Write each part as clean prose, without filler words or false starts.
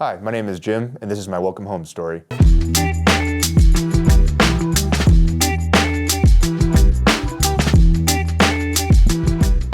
Hi, my name is Jim, and this is my welcome home story.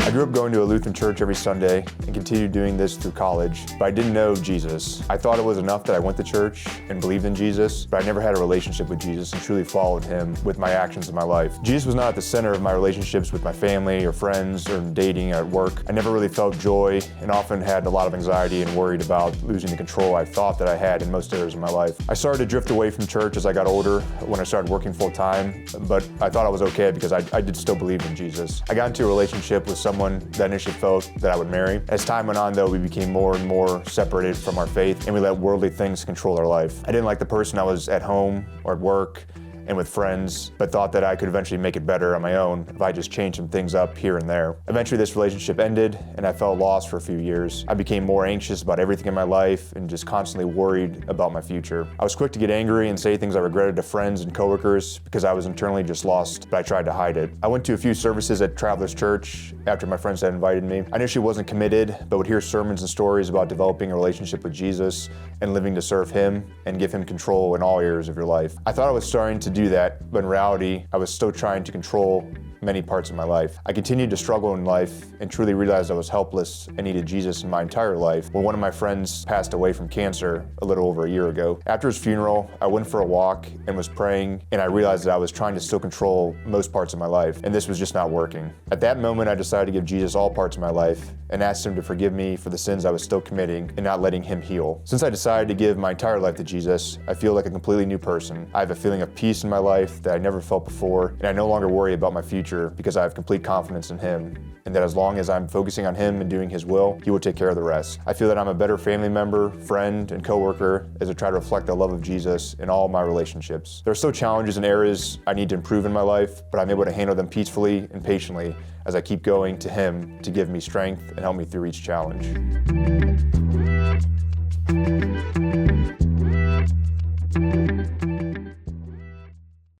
I grew up going to a Lutheran church every Sunday and continued doing this through college, but I didn't know Jesus. I thought it was enough that I went to church and believed in Jesus, but I never had a relationship with Jesus and truly followed him with my actions in my life. Jesus was not at the center of my relationships with my family or friends or dating or at work. I never really felt joy and often had a lot of anxiety and worried about losing the control I thought that I had in most areas of my life. I started to drift away from church as I got older when I started working full time, but I thought I was okay because I did still believe in Jesus. I got into a relationship with someone that initially felt that I would marry. As time went on though, we became more and more separated from our faith and we let worldly things control our life. I didn't like the person I was at home or at work and with friends, but thought that I could eventually make it better on my own if I just changed some things up here and there. Eventually this relationship ended and I felt lost for a few years. I became more anxious about everything in my life and just constantly worried about my future. I was quick to get angry and say things I regretted to friends and coworkers because I was internally just lost, but I tried to hide it. I went to a few services at Travelers Church after my friends had invited me. I initially wasn't committed, but would hear sermons and stories about developing a relationship with Jesus and living to serve him and give him control in all areas of your life. I thought I was starting to do that, but in reality, I was still trying to control many parts of my life. I continued to struggle in life and truly realized I was helpless and needed Jesus in my entire life when one of my friends passed away from cancer a little over a year ago. After his funeral, I went for a walk and was praying, and I realized that I was trying to still control most parts of my life, and this was just not working. At that moment, I decided to give Jesus all parts of my life and asked him to forgive me for the sins I was still committing and not letting him heal. Since I decided to give my entire life to Jesus, I feel like a completely new person. I have a feeling of peace in my life that I never felt before, and I no longer worry about my future because I have complete confidence in him, and that as long as I'm focusing on him and doing his will, he will take care of the rest. I feel that I'm a better family member, friend, and coworker as I try to reflect the love of Jesus in all my relationships. There are still challenges and areas I need to improve in my life, but I'm able to handle them peacefully and patiently as I keep going to him to give me strength and help me through each challenge.